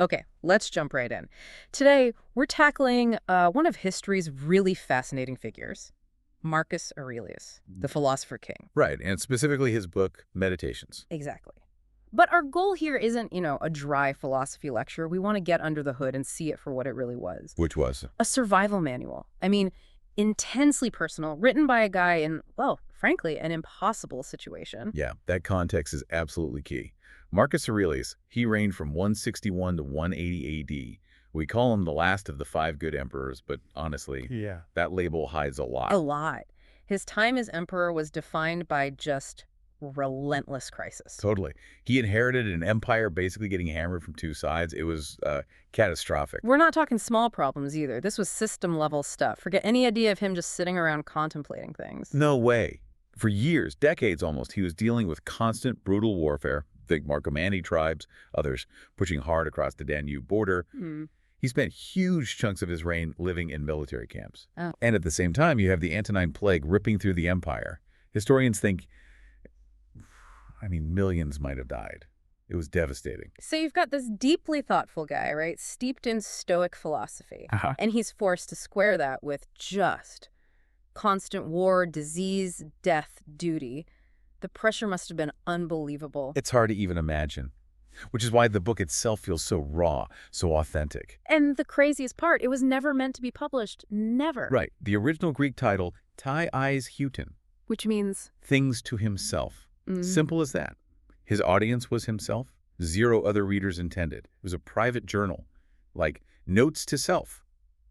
Okay, let's jump right in. Today, we're tackling one of history's really fascinating figures, Marcus Aurelius, the philosopher king. Right, and specifically his book, Meditations. Exactly. But our goal here isn't, a dry philosophy lecture. We want to get under the hood and see it for what it really was. Which was? A survival manual. I mean, intensely personal, written by a guy in, well, frankly, an impossible situation. Yeah, that context is absolutely key. Marcus Aurelius, he reigned from 161 to 180 AD. We call him the last of the five good emperors, but honestly, that label hides a A lot. lot. His time as emperor was defined by just relentless crisis. Totally. He inherited an empire basically getting hammered from two sides. It was catastrophic. We're not talking small problems either. This was system-level stuff. Forget any idea of him just sitting around contemplating things. No way. For years, decades almost, he was dealing with constant brutal warfare. Think Marcomanni tribes, others pushing hard across the Danube border. Hmm. He spent huge chunks of his reign living in military camps. Oh. And at the same time, you have the Antonine Plague ripping through the empire. Historians think, millions might have died. It was devastating. So you've got this deeply thoughtful guy, right, steeped in Stoic philosophy. And he's forced to square that with just constant war, disease, death, duty. The pressure must have been unbelievable. It's hard to even imagine, which is why the book itself feels so raw, so authentic. And the craziest part, it was never meant to be published. Never. Right. The original Greek title, Ta Eis Heauton, Which means? things to himself. Simple as that. His audience was himself. Zero other readers intended. It was a private journal, like notes to self,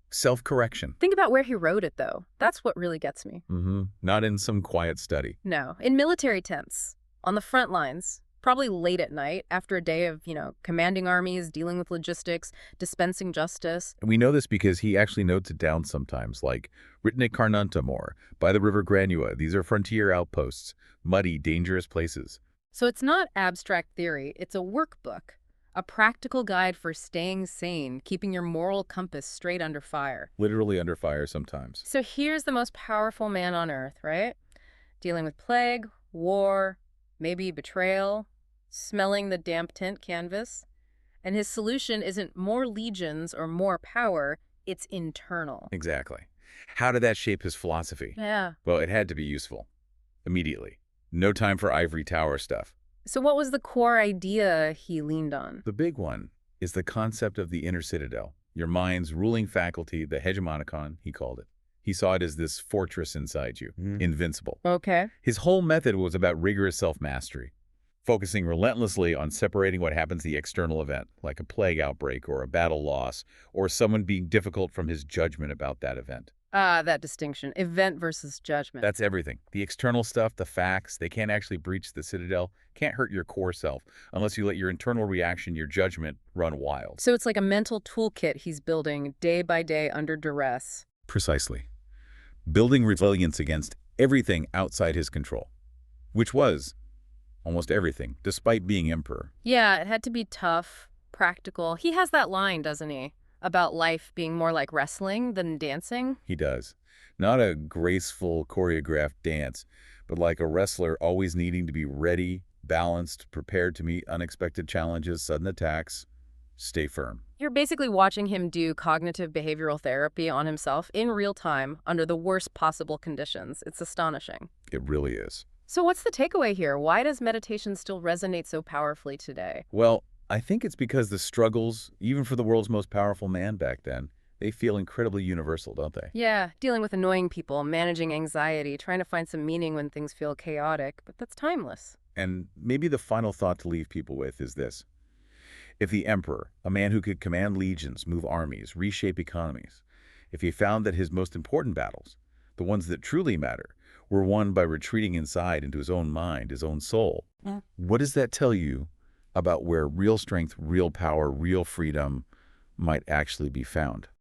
self-correction. Think about where he wrote it, though. That's what really gets me. Not in some quiet study. No, in military tents, on the front lines, probably late at night, after a day of, commanding armies, dealing with logistics, dispensing justice. And we know this because he actually notes it down sometimes, like written at Carnuntum or by the river Granua. These are frontier outposts, muddy, dangerous places. So it's not abstract theory, it's a workbook, a practical guide for staying sane, keeping your moral compass straight under fire. Literally under fire sometimes. So here's the most powerful man on earth, right? Dealing with plague, war, maybe betrayal, smelling the damp tent canvas. And his solution isn't more legions or more power, it's internal. Exactly. How did that shape his philosophy? Yeah. Well, it had to be useful. Immediately. No time for ivory tower stuff. So what was the core idea he leaned on? The big one is the concept of the inner citadel, your mind's ruling faculty, the hegemonicon, he called it. He saw it as this fortress inside you, invincible. Okay. His whole method was about rigorous self-mastery, focusing relentlessly on separating what happens the external event, like a plague outbreak or a battle loss, or someone being difficult from his judgment about that event. Ah, that distinction. Event versus judgment. That's everything. The external stuff, the facts, they can't actually breach the citadel, can't hurt your core self, unless you let your internal reaction, your judgment, run wild. So it's like a mental toolkit he's building day by day under duress. Precisely. Building resilience against everything outside his control, which was almost everything, despite being emperor. Yeah, it had to be tough, practical. He has that line, doesn't he? About life being more like wrestling than dancing. He does. Not a graceful, choreographed dance, but like a wrestler always needing to be ready, balanced, prepared to meet unexpected challenges, sudden attacks. Stay firm. You're basically watching him do cognitive behavioral therapy on himself in real time under the worst possible conditions. It's astonishing. It really is. So what's the takeaway here? Why does meditation still resonate so powerfully today? Well, I think it's because the struggles, even for the world's most powerful man back then, they feel incredibly universal, don't they? Yeah, dealing with annoying people, managing anxiety, trying to find some meaning when things feel chaotic, but that's timeless. And maybe the final thought to leave people with is this. If the emperor, a man who could command legions, move armies, reshape economies, if he found that his most important battles, the ones that truly matter, were won by retreating inside into his own mind, his own soul, what does that tell you about where real strength, real power, real freedom might actually be found?